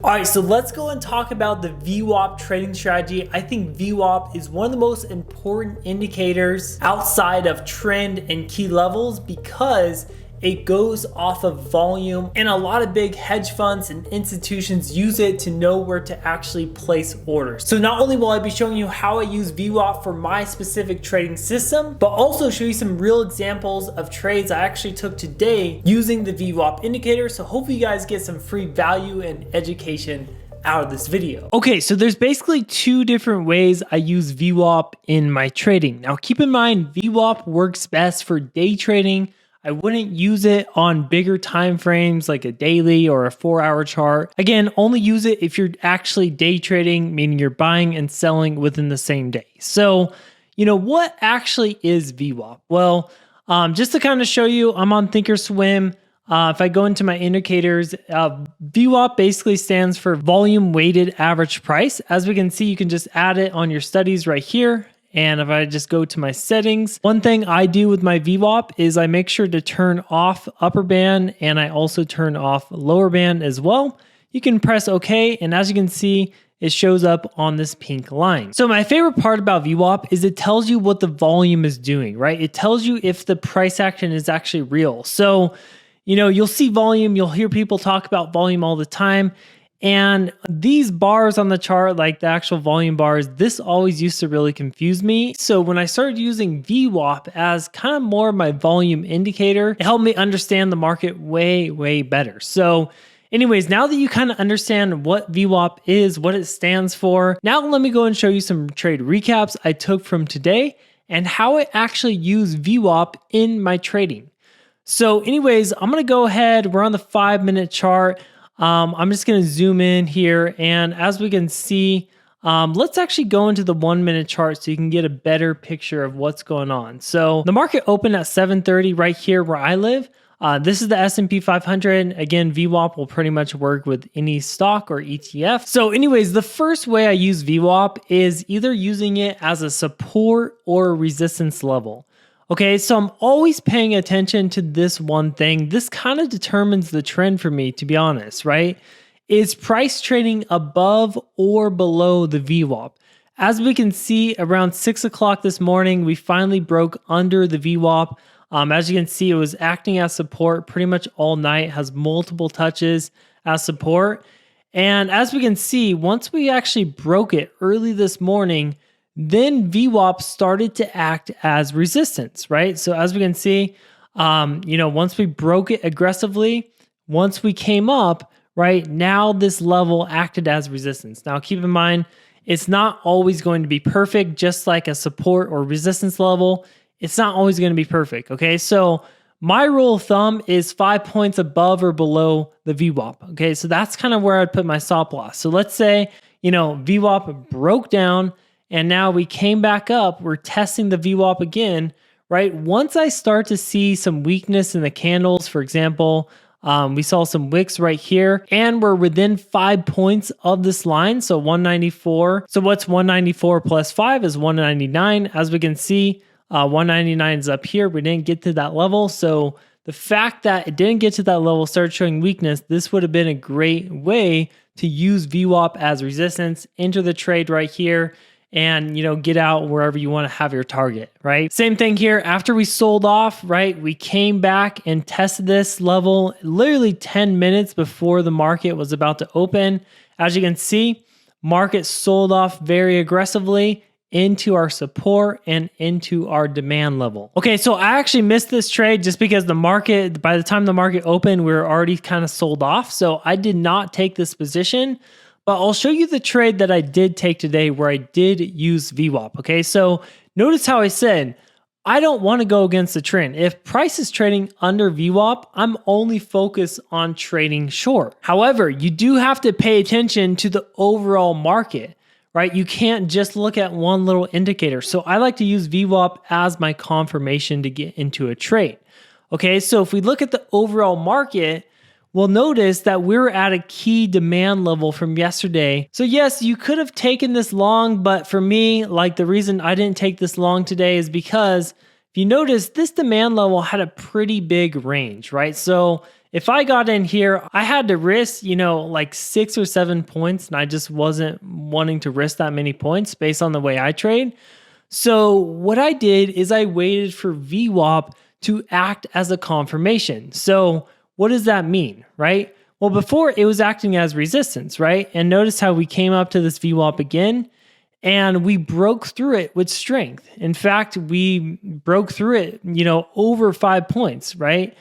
All right, so let's go and talk about the VWAP trading strategy. I think VWAP is one of the most important indicators outside of trend and key levels because it goes off of volume, and a lot of big hedge funds and institutions use it to know where to actually place orders. So not only will I be showing you how I use VWAP for my specific trading system, but also show you some real examples of trades I actually took today using the VWAP indicator. So hopefully you guys get some free value and education out of this video. Okay, so there's basically two different ways I use VWAP in my trading. Now keep in mind, VWAP works best for day trading. I wouldn't use it on bigger time frames like a daily or a 4-hour chart. Again, only use it if you're actually day trading, meaning you're buying and selling within the same day. So, what actually is VWAP? Well, just to kind of show you, I'm on Thinkorswim. If I go into my indicators, VWAP basically stands for volume weighted average price. As we can see, you can just add it on your studies right here. And if I just go to my settings, one thing I do with my VWAP is I make sure to turn off upper band, and I also turn off lower band as well. You can press OK, and as you can see, it shows up on this pink line. So my favorite part about VWAP is it tells you what the volume is doing, right? It tells you if the price action is actually real. So, you'll see volume, you'll hear people talk about volume all the time. And these bars on the chart, like the actual volume bars, this always used to really confuse me. So when I started using VWAP as kind of more of my volume indicator, it helped me understand the market way, way better. So anyways, now that you kind of understand what VWAP is, what it stands for, now let me go and show you some trade recaps I took from today and how I actually use VWAP in my trading. So anyways, I'm going to go ahead. We're on the 5-minute chart. I'm just going to zoom in here, and as we can see, let's actually go into the 1-minute chart so you can get a better picture of what's going on. So the market opened at 7:30 right here where I live. This is the S&P 500. Again, VWAP will pretty much work with any stock or ETF. So anyways, the first way I use VWAP is either using it as a support or a resistance level. Okay, so I'm always paying attention to this one thing. This kind of determines the trend for me, to be honest, right? Is price trading above or below the VWAP? As we can see, around 6 o'clock this morning, we finally broke under the VWAP. As you can see, it was acting as support pretty much all night, has multiple touches as support. And as we can see, once we actually broke it early this morning, then VWAP started to act as resistance, right? So as we can see, once we broke it aggressively, once we came up, right, now this level acted as resistance. Now keep in mind, it's not always going to be perfect, just like a support or resistance level. It's not always going to be perfect, okay? So my rule of thumb is 5 points above or below the VWAP, okay? So that's kind of where I'd put my stop loss. So let's say, VWAP broke down, and now we came back up, we're testing the VWAP again, right? Once I start to see some weakness in the candles, for example, we saw some wicks right here, and we're within 5 points of this line, so 194. So what's 194 plus 5 is 199. As we can see, 199 is up here. We didn't get to that level, so the fact that it didn't get to that level started showing weakness. This would have been a great way to use VWAP as resistance, enter the trade right here, and get out wherever you want to have your target, right? Same thing here. After we sold off, right, we came back and tested this level literally 10 minutes before the market was about to open. As you can see, market sold off very aggressively into our support and into our demand level. Okay, so I actually missed this trade just because the market, by the time the market opened, we were already kind of sold off. So I did not take this position. But I'll show you the trade that I did take today where I did use VWAP, okay? So notice how I said, I don't want to go against the trend. If price is trading under VWAP, I'm only focused on trading short. However, you do have to pay attention to the overall market, right? You can't just look at one little indicator. So I like to use VWAP as my confirmation to get into a trade. Okay, so if we look at the overall market, we'll notice that we're at a key demand level from yesterday. So yes, you could have taken this long, but for me, like the reason I didn't take this long today is because if you notice, this demand level had a pretty big range, right? So if I got in here, I had to risk, like 6 or 7 points, and I just wasn't wanting to risk that many points based on the way I trade. So what I did is I waited for VWAP to act as a confirmation. So what does that mean, right? Well, before it was acting as resistance, right? And notice how we came up to this VWAP again, and we broke through it with strength. In fact, we broke through it, over 5 points, right?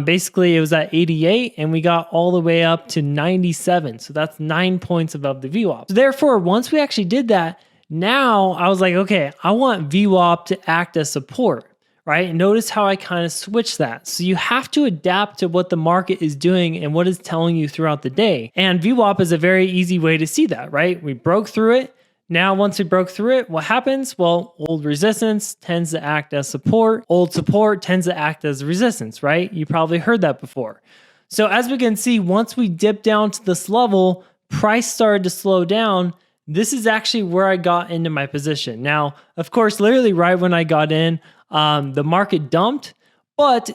Basically, it was at 88, and we got all the way up to 97. So that's 9 points above the VWAP. So therefore, once we actually did that, now I was like, okay, I want VWAP to act as support, right? Notice how I kind of switched that. So you have to adapt to what the market is doing and what it's telling you throughout the day. And VWAP is a very easy way to see that, right? We broke through it. Now, once we broke through it, what happens? Well, old resistance tends to act as support. Old support tends to act as resistance, right? You probably heard that before. So as we can see, once we dipped down to this level, price started to slow down. This is actually where I got into my position. Now, of course, literally right when I got in, the market dumped, but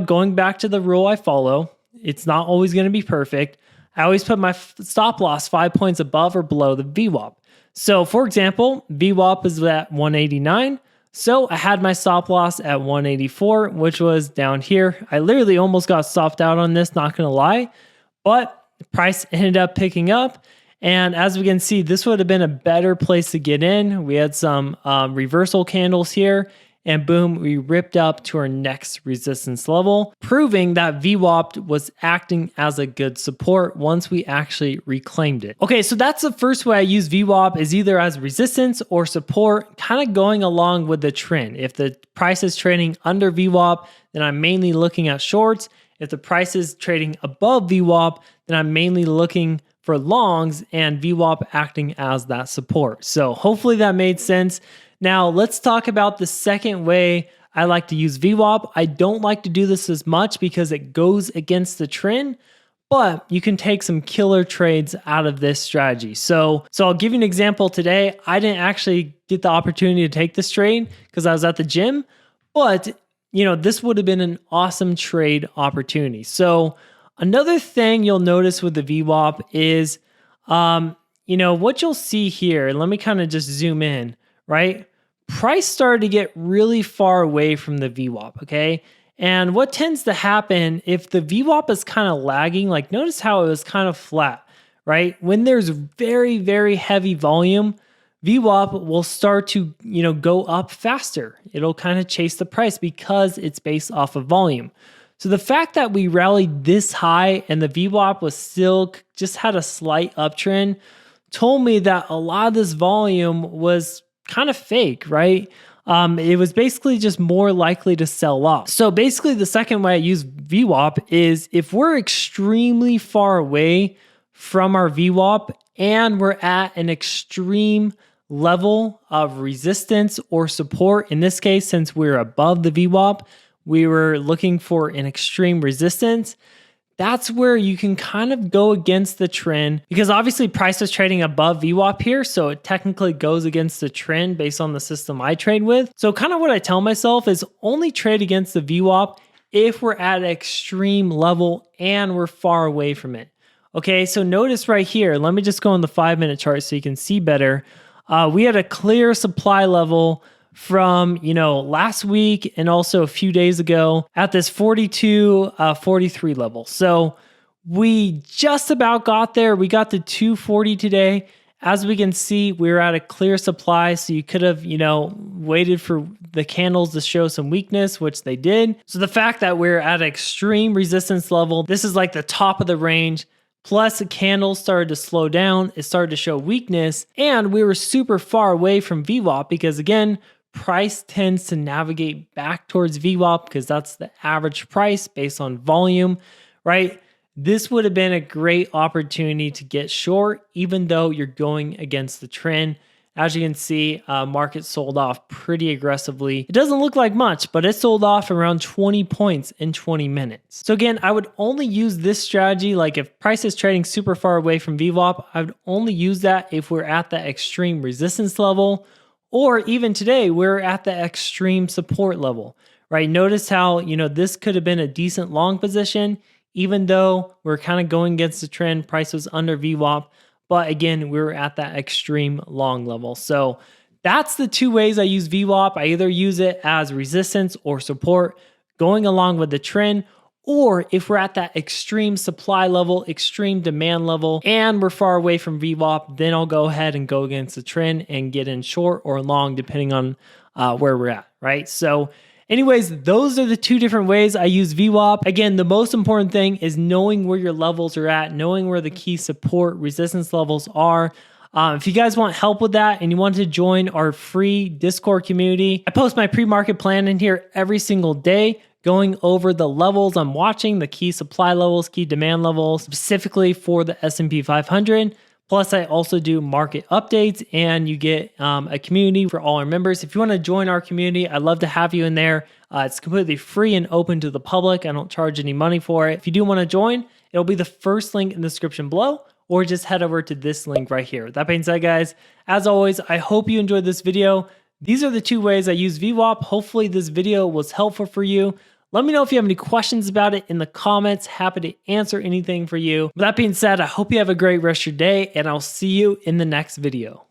going back to the rule I follow, it's not always going to be perfect. I always put my stop loss 5 points above or below the VWAP. So for example, VWAP is at 189. So I had my stop loss at 184, which was down here. I literally almost got stopped out on this, not going to lie, but the price ended up picking up. And as we can see, this would have been a better place to get in. We had some reversal candles here, and boom, we ripped up to our next resistance level, proving that VWAP was acting as a good support once we actually reclaimed it. Okay, so that's the first way I use VWAP, is either as resistance or support, kind of going along with the trend. If the price is trading under VWAP, then I'm mainly looking at shorts. If the price is trading above VWAP, then I'm mainly looking for longs, and VWAP acting as that support. So hopefully that made sense. Now let's talk about the second way I like to use VWAP. I don't like to do this as much because it goes against the trend, but you can take some killer trades out of this strategy. So I'll give you an example today. I didn't actually get the opportunity to take this trade because I was at the gym, but this would have been an awesome trade opportunity. So another thing you'll notice with the VWAP is, what you'll see here. Let me kind of just zoom in, right? Price started to get really far away from the VWAP, okay? And what tends to happen if the VWAP is kind of lagging, like notice how it was kind of flat, right? When there's very, very heavy volume, VWAP will start to, go up faster. It'll kind of chase the price because it's based off of volume. So the fact that we rallied this high and the VWAP was still just had a slight uptrend told me that a lot of this volume was kind of fake, right? It was basically just more likely to sell off. So basically the second way I use VWAP is if we're extremely far away from our VWAP and we're at an extreme level of resistance or support, in this case, since we're above the VWAP, we were looking for an extreme resistance. That's where you can kind of go against the trend because obviously price is trading above VWAP here. So it technically goes against the trend based on the system I trade with. So kind of what I tell myself is only trade against the VWAP if we're at an extreme level and we're far away from it. Okay, so notice right here, let me just go on the 5-minute chart so you can see better. We had a clear supply level from, last week and also a few days ago at this 42, 43 level. So we just about got there. We got to 240 today. As we can see, we're at a clear supply. So you could have, waited for the candles to show some weakness, which they did. So the fact that we're at extreme resistance level, this is like the top of the range. Plus the candles started to slow down. It started to show weakness and we were super far away from VWAP because again, price tends to navigate back towards VWAP because that's the average price based on volume, right? This would have been a great opportunity to get short, even though you're going against the trend. As you can see, market sold off pretty aggressively. It doesn't look like much, but it sold off around 20 points in 20 minutes. So again, I would only use this strategy. Like if price is trading super far away from VWAP, I would only use that if we're at that extreme resistance level, or even today, we're at the extreme support level, right? Notice how, this could have been a decent long position, even though we're kind of going against the trend, price was under VWAP, but again, we were at that extreme long level. So that's the two ways I use VWAP. I either use it as resistance or support going along with the trend, or if we're at that extreme supply level, extreme demand level, and we're far away from VWAP, then I'll go ahead and go against the trend and get in short or long, depending on where we're at, right? So anyways, those are the two different ways I use VWAP. Again, the most important thing is knowing where your levels are at, knowing where the key support resistance levels are. If you guys want help with that and you want to join our free Discord community, I post my pre-market plan in here every single day, going over the levels I'm watching, the key supply levels, key demand levels, specifically for the S&P 500. Plus, I also do market updates, and you get a community for all our members. If you want to join our community, I'd love to have you in there. It's completely free and open to the public. I don't charge any money for it. If you do want to join, it'll be the first link in the description below, or just head over to this link right here. With that being said, guys, as always, I hope you enjoyed this video. These are the two ways I use VWAP. Hopefully this video was helpful for you. Let me know if you have any questions about it in the comments. Happy to answer anything for you. With that being said, I hope you have a great rest of your day, and I'll see you in the next video.